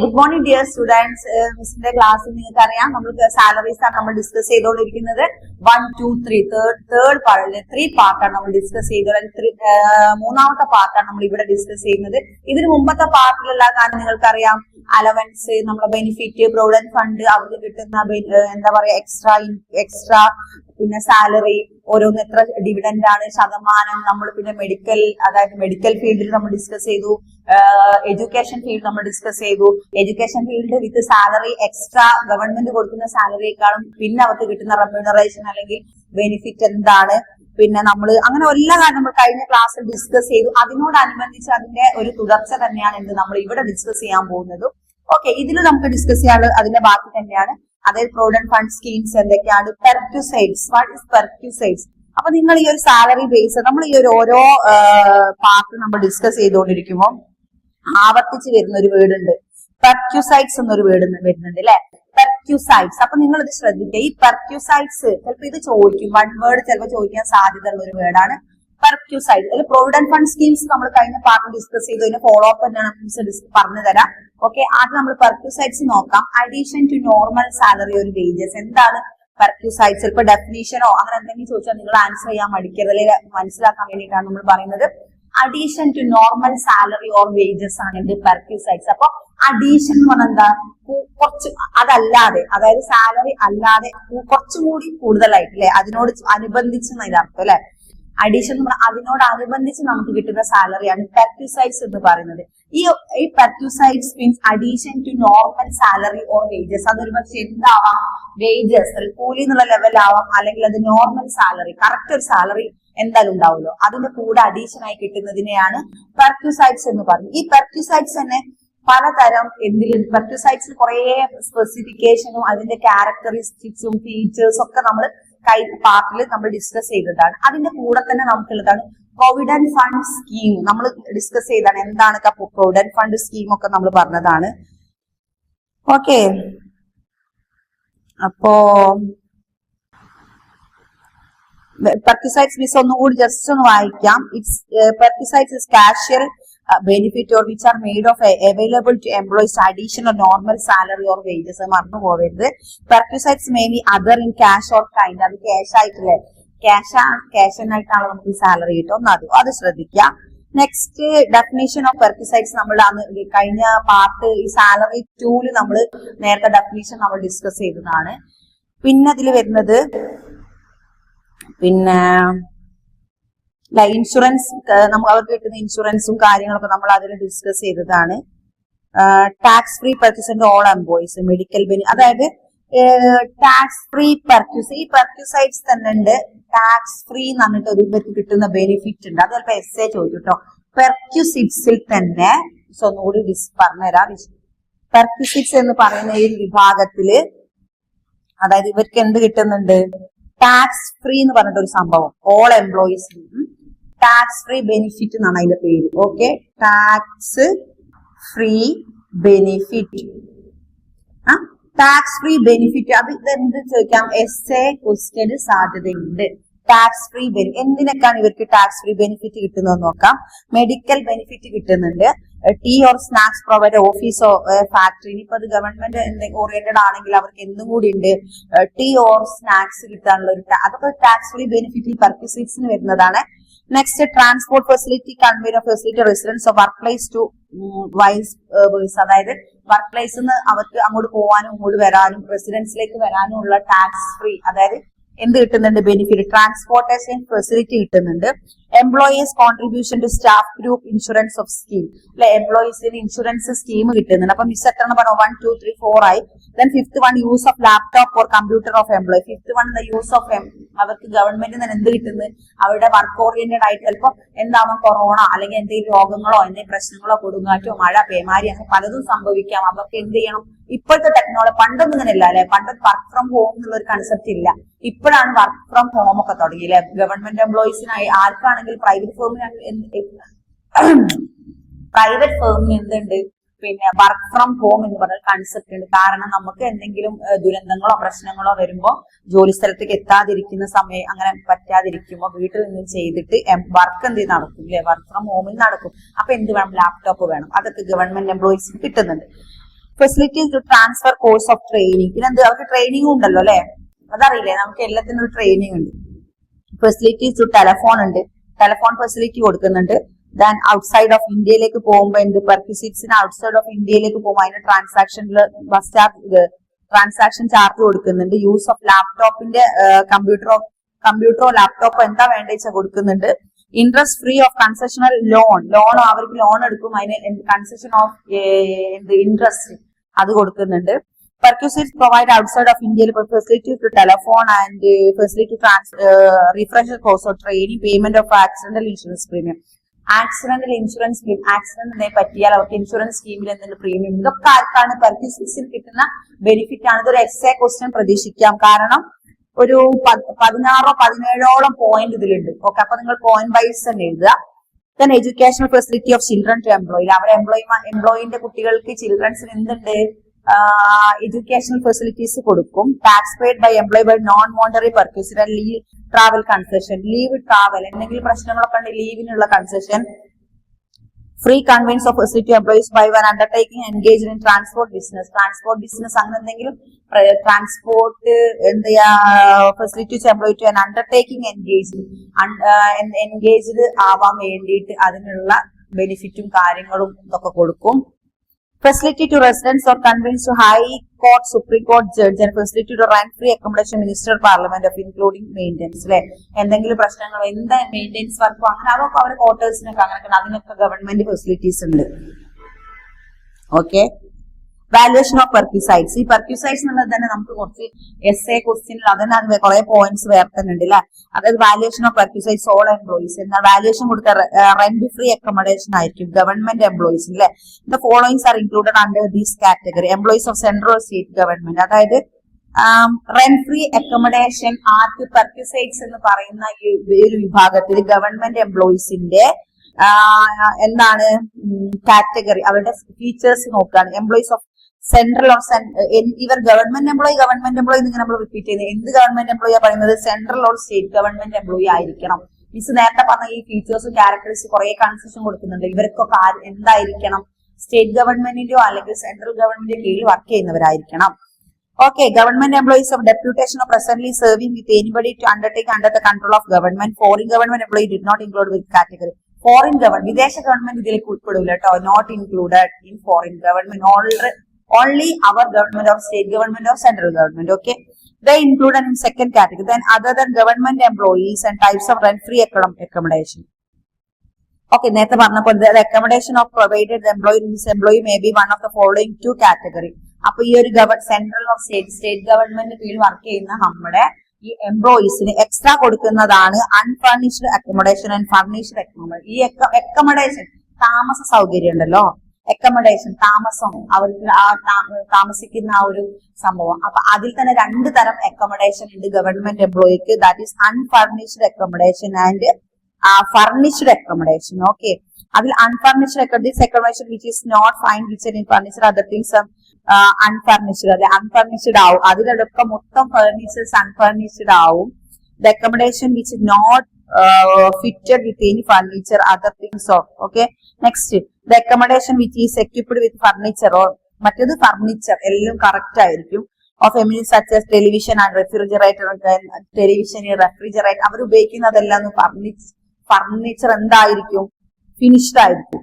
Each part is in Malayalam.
Good morning dear students. മിസ്സിന്റെ ക്ലാസ്സിൽ നിങ്ങൾക്ക് അറിയാം നമ്മൾക്ക് സാലറീസ് ആണ് നമ്മൾ ഡിസ്കസ് ചെയ്തുകൊണ്ടിരിക്കുന്നത്. 1, 2, 3 തേർഡ് പാർട്ട് 3 പാർട്ടാണ് നമ്മൾ ഡിസ്കസ് ചെയ്തത്. മൂന്നാമത്തെ പാർട്ടാണ് നമ്മൾ ഇവിടെ ഡിസ്കസ് ചെയ്യുന്നത്. ഇതിന് മുമ്പത്തെ പാർട്ടിലുള്ള കാര്യം നിങ്ങൾക്കറിയാം. അലവൻസ്, നമ്മുടെ ബെനിഫിറ്റ്, പ്രൊവിഡന്റ് ഫണ്ട്, അവർക്ക് കിട്ടുന്ന എന്താ പറയാ എക്സ്ട്രാ പിന്നെ സാലറി, ഓരോന്ന് എത്ര ഡിവിഡന്റ് ആണ്, ശതമാനം, നമ്മൾ പിന്നെ മെഡിക്കൽ ഫീൽഡിൽ നമ്മൾ ഡിസ്കസ് ചെയ്തു. എഡ്യൂക്കേഷൻ ഫീൽഡ് നമ്മൾ ഡിസ്കസ് ചെയ്തു. എഡ്യൂക്കേഷൻ ഫീൽഡ് വിത്ത് സാലറി എക്സ്ട്രാ ഗവൺമെന്റ് കൊടുക്കുന്ന സാലറിയേക്കാളും പിന്നെ അവർക്ക് കിട്ടുന്ന റെമ്യൂണറേഷൻ അല്ലെങ്കിൽ ബെനിഫിറ്റ് എന്താണ്, പിന്നെ നമ്മൾ അങ്ങനെ എല്ലാ കാര്യം നമ്മൾ കഴിഞ്ഞ ക്ലാസ്സിൽ ഡിസ്കസ് ചെയ്തു. അതിനോടനുബന്ധിച്ച് അതിന്റെ ഒരു തുടർച്ച തന്നെയാണ് എന്ത് നമ്മൾ ഇവിടെ ഡിസ്കസ് ചെയ്യാൻ പോകുന്നത്. ഓക്കെ, ഇതിൽ നമുക്ക് ഡിസ്കസ് ചെയ്യാനുള്ളത് അതിന്റെ ബാക്കി തന്നെയാണ്. അതായത് പ്രൊവിഡന്റ് ഫണ്ട് സ്കീംസ് എന്തൊക്കെയാണ്, പെർക്യൂസൈഡ്സ്, വാട്ട് ഈസ് പെർക്യൂസൈഡ്സ്. അപ്പൊ നിങ്ങൾ ഈ ഒരു സാലറി ബേസ് നമ്മൾ ഈ ഒരു ഓരോ പാർട്ട് നമ്മൾ ഡിസ്കസ് ചെയ്തുകൊണ്ടിരിക്കുമ്പോൾ ആവർത്തിച്ച് വരുന്ന ഒരു വേർഡ് ഉണ്ട്, പെർക്യൂസൈഡ്സ് എന്നൊരു വേർഡ് വരുന്നുണ്ട് അല്ലെ, പെർക്യൂസൈഡ്സ്. അപ്പൊ നിങ്ങൾ ഇത് ശ്രദ്ധിക്കുക. ഈ പെർക്യൂസൈഡ്സ് ചിലപ്പോൾ ഇത് ചോദിക്കും, വൺ വേർഡ് ചിലപ്പോൾ ചോദിക്കാൻ സാധ്യതയുള്ള ഒരു വേർഡാണ് പെർക്യൂസൈഡ്. അതിൽ പ്രൊവിഡന്റ് ഫണ്ട് സ്കീംസ് നമ്മൾ കഴിഞ്ഞ പാർട്ടിൽ ഡിസ്കസ് ചെയ്തു. അതിന്റെ ഫോളോ അപ്പ് തന്നെയാണ് പറഞ്ഞു തരാം. ഓക്കെ, ആദ്യം നമ്മൾ പെർക്യൂസൈഡ്സ് നോക്കാം. അഡീഷൻ ടു നോർമൽ സാലറി ഒരു വേജസ്. എന്താണ് പെർക്യൂസൈഡ്സ്? ചിലപ്പോൾ ഡെഫിനീഷനോ അങ്ങനെ എന്തെങ്കിലും ചോദിച്ചാൽ നിങ്ങൾ ആൻസർ ചെയ്യാൻ മടിക്കരുത്, അല്ലെങ്കിൽ മനസ്സിലാക്കാൻ വേണ്ടിയിട്ടാണ് നമ്മൾ പറയുന്നത്. Addition to normal salary or wages ആണ് ഇത് പെർക്യൂസൈഡ്സ്. അപ്പൊ അഡീഷൻ എന്ന് പറഞ്ഞാൽ എന്താ, കുറച്ച് അതല്ലാതെ, അതായത് സാലറി അല്ലാതെ കുറച്ചും കൂടി കൂടുതലായിട്ട് അല്ലെ, അതിനോട് അനുബന്ധിച്ച് ഇതർത്ഥം അല്ലെ. അഡീഷൻ എന്ന് പറഞ്ഞാൽ അതിനോടനുബന്ധിച്ച് നമുക്ക് കിട്ടുന്ന സാലറിയാണ് പെർക്യൂസൈഡ്സ് എന്ന് പറയുന്നത്. ഈ perquisites means addition to normal salary or wages. അതൊരു പക്ഷെ എന്താവാം, വേജസ് കൂലി എന്നുള്ള ലെവലാവാം, അല്ലെങ്കിൽ അത് നോർമൽ സാലറി, കറക്റ്റ് ഒരു സാലറി എന്തായാലും ഉണ്ടാവുമല്ലോ, അതിന്റെ കൂടെ അഡീഷൻ ആയി കിട്ടുന്നതിനെയാണ് പെർക്യൂസൈഡ്സ് എന്ന് പറയുന്നത്. ഈ പെർക്യൂസൈഡ്സ് തന്നെ പലതരം എന്തിലും പെർക്യൂസൈഡ്സിൽ കുറെ സ്പെസിഫിക്കേഷനും അതിന്റെ ക്യാരക്ടറിസ്റ്റിക്സും ഫീച്ചേഴ്സും ഒക്കെ നമ്മൾ പാർട്ടിൽ നമ്മൾ ഡിസ്കസ് ചെയ്തതാണ്. അതിന്റെ കൂടെ തന്നെ നമുക്കുള്ളതാണ് പ്രൊവിഡന്റ് ഫണ്ട് സ്കീം. നമ്മൾ ഡിസ്കസ് ചെയ്താണ് എന്താണ് പ്രൊവിഡന്റ് ഫണ്ട് സ്കീം ഒക്കെ നമ്മൾ പറഞ്ഞതാണ്. ഓക്കെ, അപ്പോ പെർക്യൂസൈഡ്സ് മിസ് ഒന്നുകൂടി ജസ്റ്റ് ഒന്ന് വായിക്കാം. It's perquisites is casual benefit or which are made of available to employees additional normal salary or wages. മറന്നു പോകരുത്. Perquisites may be other in cash or kind. അത് ക്യാഷ് ആയിട്ടില്ലേ, ക്യാഷിനായിട്ടാണ് നമുക്ക് സാലറി കിട്ടും, അത് ശ്രദ്ധിക്കുക. നെക്സ്റ്റ് ഡെഫിനേഷൻ ഓഫ് പെർക്യൂസൈഡ്സ് നമ്മൾ കഴിഞ്ഞ പാർട്ട് ഈ സാലറി 2 നമ്മൾ നേരത്തെ ഡെഫിനേഷൻ നമ്മൾ ഡിസ്കസ് ചെയ്തതാണ്. പിന്നെ അതിൽ വരുന്നത് പിന്നെ ഇൻഷുറൻസ്, അവർക്ക് കിട്ടുന്ന ഇൻഷുറൻസും കാര്യങ്ങളൊക്കെ നമ്മൾ അതിൽ ഡിസ്കസ് ചെയ്തതാണ്. Tax free perquisite all employees, medical അതായത് ടാക്സ് ഫ്രീ പെർക്യൂസ്. ഈ പെർക്യൂസൈഡ്സ് തന്നെ ഉണ്ട് ടാക്സ് ഫ്രീ എന്ന് പറഞ്ഞിട്ട് ഒരു ഇവർക്ക് കിട്ടുന്ന ബെനിഫിറ്റ് ഉണ്ട്. അത് ചിലപ്പോൾ എസ് എ ചോദിക്കും കേട്ടോ. പെർക്യൂസിഡ്സിൽ തന്നെ ഒന്നുകൂടി പറഞ്ഞുതരാം. പെർക്യൂസിഡ്സ് എന്ന് പറയുന്ന ഈ വിഭാഗത്തില് അതായത് ഇവർക്ക് എന്ത് കിട്ടുന്നുണ്ട്, ടാക്സ് ഫ്രീ എന്ന് പറഞ്ഞിട്ട് ഒരു സംഭവം, all employees tax free benefit എന്നാണ് അതിന്റെ പേര്. Okay, tax free benefit. Tax free benefit അത് ഇതെന്ത് ചോദിക്കാം, എസ് എ ക്വസ്റ്റ്യന് സാധ്യതയുണ്ട്. ടാക്സ് ഫ്രീ എന്തിനൊക്കെയാണ് ഇവർക്ക് ടാക്സ് ഫ്രീ ബെനിഫിറ്റ് കിട്ടുന്നത് നോക്കാം. മെഡിക്കൽ ബെനിഫിറ്റ് കിട്ടുന്നുണ്ട്. ടീ ഓർ സ്നാക്സ് പ്രൊവൈഡ് ഓഫീസോ ഫാക്ടറി. ഇനിയിപ്പോ അത് ഗവൺമെന്റ് ഓറിയന്റഡ് ആണെങ്കിൽ അവർക്ക് എന്തും കൂടി ഉണ്ട്, ടീ ഓർ സ്നാക്സ് കിട്ടാനുള്ള ഒരു അതൊക്കെ ടാക്സ് ഫ്രീ ബെനിഫിറ്റ് പെർക്യൂസൈഡ്സിന് വരുന്നതാണ്. Next transport facility, conveyance facility, residence of work place to vice versa. അതായത് വർക്ക് പ്ലേസിൽ നിന്ന് അവർക്ക് അങ്ങോട്ട് പോകാനും ഇങ്ങോട്ട് വരാനും റെസിഡൻസിലേക്ക് വരാനും ഉള്ള ടാക്സ് ഫ്രീ, അതായത് എന്ത് കിട്ടുന്നുണ്ട്, ബെനിഫിറ്റ്, ട്രാൻസ്പോർട്ടേഷൻ ഫെസിലിറ്റി കിട്ടുന്നുണ്ട്. Employees contribution to staff group insurance of scheme അല്ലെ, എംപ്ലോയീസിന് ഇൻഷുറൻസ് സ്കീം കിട്ടുന്നുണ്ട്. അപ്പൊ മിസ് എത്ര പറഞ്ഞു, 1, 2, 3, 4 ആയി. Then 5th one use of laptop or computer of employee. 5th one use of അവർക്ക് ഗവൺമെന്റിൽ നിന്ന് എന്ത് കിട്ടുന്നത്, അവരുടെ വർക്ക് ഓറിയന്റഡ് ആയിട്ട് ചിലപ്പോൾ എന്താവാം, കൊറോണ അല്ലെങ്കിൽ എന്തെങ്കിലും രോഗങ്ങളോ എന്തെങ്കിലും പ്രശ്നങ്ങളോ കൊടുങ്കാറ്റോ മഴ പേമാരി അങ്ങനെ പലതും സംഭവിക്കാം. അവർക്ക് എന്ത് ചെയ്യണം, ഇപ്പോഴത്തെ ടെക്നോളജി പണ്ടൊന്നും ഇങ്ങനെയല്ല അല്ലെ, പണ്ട് വർക്ക് ഫ്രം ഹോം എന്നുള്ള ഒരു കൺസെപ്റ്റ് ഇല്ല. ഇപ്പോഴാണ് വർക്ക് ഫ്രം ഹോം ഒക്കെ തുടങ്ങി അല്ലെ. ഗവൺമെന്റ് എംപ്ലോയീസിനായി ആർക്കാണെങ്കിൽ പ്രൈവറ്റ് ഫേമിന് എന്തുണ്ട്, പിന്നെ വർക്ക് ഫ്രം ഹോം എന്ന് പറഞ്ഞ കൺസെപ്റ്റ് ഉണ്ട്. കാരണം നമുക്ക് എന്തെങ്കിലും ദുരന്തങ്ങളോ പ്രശ്നങ്ങളോ വരുമ്പോ ജോലി സ്ഥലത്തേക്ക് എത്താതിരിക്കുന്ന സമയം അങ്ങനെ പറ്റാതിരിക്കുമ്പോ വീട്ടിൽ നിന്നും ചെയ്തിട്ട് വർക്ക് എന്ത് നടക്കും അല്ലെ, വർക്ക് ഫ്രം ഹോമിൽ നടക്കും. അപ്പൊ എന്ത് വേണം, ലാപ്ടോപ്പ് വേണം. അതൊക്കെ ഗവൺമെന്റ് എംപ്ലോയീസിന് കിട്ടുന്നുണ്ട്. Facilities to transfer course of training. പിന്നെ എന്ത് അവർക്ക് ട്രെയിനിങ് ഉണ്ടല്ലോ അല്ലെ, അതറിയില്ലേ, നമുക്ക് എല്ലാത്തിനും ഒരു ട്രെയിനിങ് ഉണ്ട്. ഫെസിലിറ്റീസ് ടു ടെലഫോൺ ഉണ്ട്, ടെലഫോൺ ഫെസിലിറ്റി കൊടുക്കുന്നുണ്ട്. ദാൻ ഔട്ട്സൈഡ് ഓഫ് ഇന്ത്യയിലേക്ക് പോകുമ്പോൾ എന്ത് പെർക്യൂസിറ്റ്സിന് ഔട്ട്സൈഡ് ഓഫ് ഇന്ത്യയിലേക്ക് പോകുമ്പോൾ അതിന് ട്രാൻസാക്ഷൻ ചാർജ് കൊടുക്കുന്നുണ്ട്. യൂസ് ഓഫ് ലാപ്ടോപ്പിന്റെ കമ്പ്യൂട്ടറോ ലാപ്ടോപ്പോ എന്താ വേണ്ട വെച്ചാൽ കൊടുക്കുന്നുണ്ട്. Interest free of concessional loan അവർക്ക് ലോൺ എടുക്കും, അതിന് കൺസെഷൻ ഓഫ് ഇൻട്രസ്റ്റ് അത് കൊടുക്കുന്നുണ്ട്. Perquisites provide outside of India facility to telephone and facility refresher course or training, payment of accidental insurance premium. Accidental insurance scheme, accident പറ്റിയാൽ അവർക്ക് ഇൻഷുറൻസ് സ്കീമിൽ എന്തെങ്കിലും പ്രീമിയം, ഇതൊക്കെ ആർക്കാണ് പെർക്യൂസിറ്റ്സിൽ കിട്ടുന്ന ബെനിഫിറ്റ് ആണ്. ഇതൊരു എസ്എ ക്വസ്റ്റ്യൻ പ്രതീക്ഷിക്കാം, കാരണം ഒരു 16-17 പോയിന്റ് ഇതിലുണ്ട്. ഓക്കെ, അപ്പൊ നിങ്ങൾ പോയിന്റ് വൈസ് തന്നെ എഴുതുക. Then educational facility of children to employee, അവരെ എംപ്ലോയിന്റെ കുട്ടികൾക്ക് ചിൽഡ്രൻസിന് എന്തുണ്ട്, എഡ്യൂക്കേഷണൽ ഫെസിലിറ്റീസ് കൊടുക്കും. Tax paid by employee by non monetary perquisite, leave travel concession, leave travel എന്തെങ്കിലും പ്രശ്നങ്ങളൊക്കെ ഉണ്ട് ലീവിനുള്ള concession. Free conveyance of facility employees by one undertaking engage in transport business അങ്ങനെ എന്തെങ്കിലും ട്രാൻസ്പോർട്ട് എന്ത് ചെയ്യാ facilities employee to undertaking engaged ആവാൻ വേണ്ടിയിട്ട് അതിനുള്ള ബെനിഫിറ്റും കാര്യങ്ങളും ഇതൊക്കെ കൊടുക്കും. Facility to residents or convenes to High Court, Supreme Court judge and facility to rent-free accommodation Minister Parliament of including maintenance. അല്ലെ, എന്തെങ്കിലും പ്രശ്നങ്ങൾ എന്താ മെയിൻ്റെനൻസ് വർക്കും അങ്ങനെ അതൊക്കെ അവർ ക്വാർട്ടേഴ്സിനൊക്കെ അങ്ങനെ അതിനൊക്കെ ഗവൺമെന്റ് ഫെസിലിറ്റീസ് ഉണ്ട്. Okay, valuation of perquisites. ഈ പെർക്യൂസൈറ്റ്സ് എന്നുള്ളത് തന്നെ നമുക്ക് കുറച്ച് എസ്എ ക്വസ്റ്റ്യനിൽ അതിന് കുറെ പോയിന്റ്സ് വേറെ തന്നെ ഉണ്ട് അല്ലെ. അതായത് വാല്യുവേഷൻ ഓഫ് പെർക്യൂസൈറ്റ്സ് ഓൾ എംപ്ലോയീസ് എന്നാൽ വാല്യുവേഷൻ കൊടുത്ത റെന്റ് ഫ്രീ അക്കോമഡേഷൻ ആയിരിക്കും ഗവൺമെന്റ് എംപ്ലോയീസ് അല്ലെ. The followings are included under these category. Employees of central state government, അതായത് റെന്റ് ഫ്രീ അക്കോമഡേഷൻ ആർക്ക് പെർക്യൂസൈറ്റ്സ് എന്ന് പറയുന്ന ഒരു വിഭാഗത്തിൽ ഗവൺമെന്റ് എംപ്ലോയീസിന്റെ എന്താണ് കാറ്റഗറി, അവരുടെ ഫീച്ചേഴ്സ് നോക്കുകയാണ്. എംപ്ലോയീസ് ഓഫ് സെൻട്രൽ ഓർ ഇവർ ഗവൺമെന്റ് എംപ്ലോയി ഇങ്ങനെ നമ്മൾ റിപ്പീറ്റ് ചെയ്യുന്നത്. എന്ത് ഗവൺമെന്റ് എംപ്ലോയിയാ പറയുന്നത്? Central or state government employee ആയിരിക്കണം. മിസ് നേരത്തെ പറഞ്ഞ ഈ ഫീച്ചേഴ്സും ക്യാരക്ടേഴ്സും കുറെ കൺഫ്യൂഷൻ കൊടുക്കുന്നുണ്ട്. ഇവർക്കൊക്കെ എന്തായിരിക്കണം? സ്റ്റേറ്റ് ഗവൺമെന്റിന്റെയോ അല്ലെങ്കിൽ സെൻട്രൽ ഗവൺമെന്റിന്റെ കീഴിൽ work ചെയ്യുന്നവരായിരിക്കണം. Okay, government employees of deputation are presently serving with anybody to undertake under the control of government. Foreign government employee did not include with category. Foreign government, വിദേശ ഗവൺമെന്റ് ഇതിലേക്ക് ഉൾപ്പെടില്ല കേട്ടോ. Not included in foreign government. Only our government or state government or central government. Okay, they included in second category. Then other than government employees and types of rent-free accommodation. Okay, നേരത്തെ പറഞ്ഞപ്പോൾ the accommodation of provided employee may be one of the following two category. അപ്പൊ ഈ ഒരു സെൻട്രൽ ഓഫ് സ്റ്റേറ്റ് ഗവൺമെന്റ് കീഴിൽ വർക്ക് ചെയ്യുന്ന നമ്മുടെ ഈ എംപ്ലോയീസിന് എക്സ്ട്രാ കൊടുക്കുന്നതാണ് unfurnished accommodation and furnished accommodation. ഈ അക്കോമഡേഷൻ താമസ സൗകര്യം ഉണ്ടല്ലോ, അക്കോമഡേഷൻ താമസം, അവർക്ക് താമസിക്കുന്ന ആ ഒരു സംഭവം. അപ്പൊ അതിൽ തന്നെ രണ്ട് തരം അക്കോമഡേഷൻ ഉണ്ട് ഗവൺമെന്റ് എംപ്ലോയിക്ക്. That is unfurnished accommodation and furnished accommodation. Okay, അതിൽ unfurnished accommodation which is not fine kitchen in furniture other things unfurnished, അല്ലെ അൺഫർണിഷ്ഡ് ആവും. അതിലൊക്കെ മൊത്തം ഫർണിച്ചേഴ്സ് അൺഫർണിഷ്ഡ് ആവും. The accommodation which not fitted with any furniture other things of. Okay, next the accommodation which is equipped with furniture or മറ്റേത് ഫർണിച്ചർ എല്ലാം കറക്റ്റ് ആയിരിക്കും. Of any such as television and refrigerator, television refrigerator അവർ ഉപയോഗിക്കുന്നതെല്ലാം ഫർണിച്ചർ എന്തായിരിക്കും? ഫിനിഷ്ഡ് ആയിരിക്കും.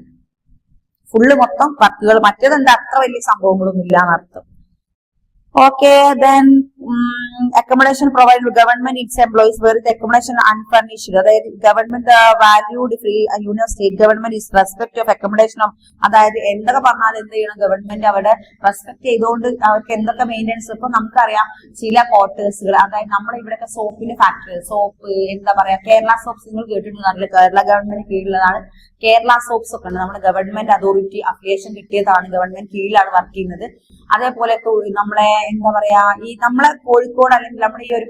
ഫുള്ള് മൊത്തം വർക്കുകൾ, മറ്റേതെന്താ അത്ര വലിയ സംഭവങ്ങളൊന്നും ഇല്ല എന്നർത്ഥം. Okay, then accommodation provide government it's employees where the accommodation unfurnished, അതായത് government valued free union state government is respect of accommodation of, അതായത് എന്തൊക്കെ പറഞ്ഞാൽ എന്ത് ചെയ്യണം? ഗവൺമെന്റ് അവിടെ റെസ്പെക്ട് ചെയ്തുകൊണ്ട് അവർക്ക് എന്തൊക്കെ മെയിൻ്റെനൻസ്. ഇപ്പൊ നമുക്കറിയാം ചില ക്വാർട്ടേഴ്സുകൾ, അതായത് നമ്മുടെ ഇവിടെയൊക്കെ സോപ്പിന്റെ ഫാക്ടറി, സോപ്പ് എന്താ പറയാ, കേരള സോപ്സ് നിങ്ങൾ കേട്ടിട്ടുണ്ടല്ലോ, കേരള ഗവൺമെന്റ് കീഴിലുള്ളതാണ്. കേരള സോപ്സ് ഒക്കെ ഉണ്ട്, നമ്മുടെ ഗവൺമെന്റ് അതോറിറ്റി അഫിലിയേഷൻ കിട്ടിയതാണ്, ഗവൺമെന്റ് കീഴിലാണ് വർക്ക് ചെയ്യുന്നത്. അതേപോലെ നമ്മളെ എന്താ പറയാ, ഈ നമ്മളെ കോഴിക്കോട് അല്ലെങ്കിൽ നമ്മുടെ ഈ ഒരു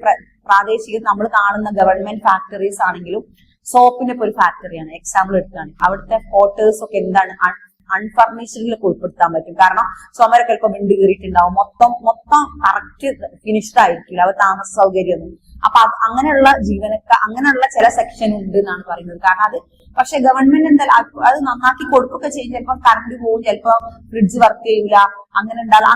പ്രാദേശിക നമ്മൾ കാണുന്ന ഗവൺമെന്റ് ഫാക്ടറീസ് ആണെങ്കിലും സോപ്പിന്റെ ഒരു ഫാക്ടറിയാണ്, എക്സാമ്പിൾ എടുക്കുകയാണ്. അവിടുത്തെ ക്വാർട്ടേഴ്സ് ഒക്കെ എന്താണ് അൺഫർണിഷ്ഡിലേക്ക് ഉൾപ്പെടുത്താൻ പറ്റും. കാരണം ചുമരൊക്കെ ചിലപ്പോൾ വിണ്ട് കീറിയിട്ടുണ്ടാവും, മൊത്തം കറക്റ്റ് ഫിനിഷ്ഡ് ആയിരിക്കില്ല, അവ താമസ സൗകര്യമൊന്നും. അപ്പൊ അങ്ങനെയുള്ള അങ്ങനെയുള്ള ചില സെക്ഷൻ ഉണ്ട് എന്നാണ് പറയുന്നത്. കാരണം അത് പക്ഷെ ഗവൺമെന്റ് എന്തായാലും അത് നന്നാക്കി കൊടുക്കുകയൊക്കെ ചെയ്യും. ചിലപ്പോൾ കറണ്ട് പോകും, ചിലപ്പോൾ ഫ്രിഡ്ജ് വർക്ക് ചെയ്യൂല, അങ്ങനെ ഉണ്ടാകും.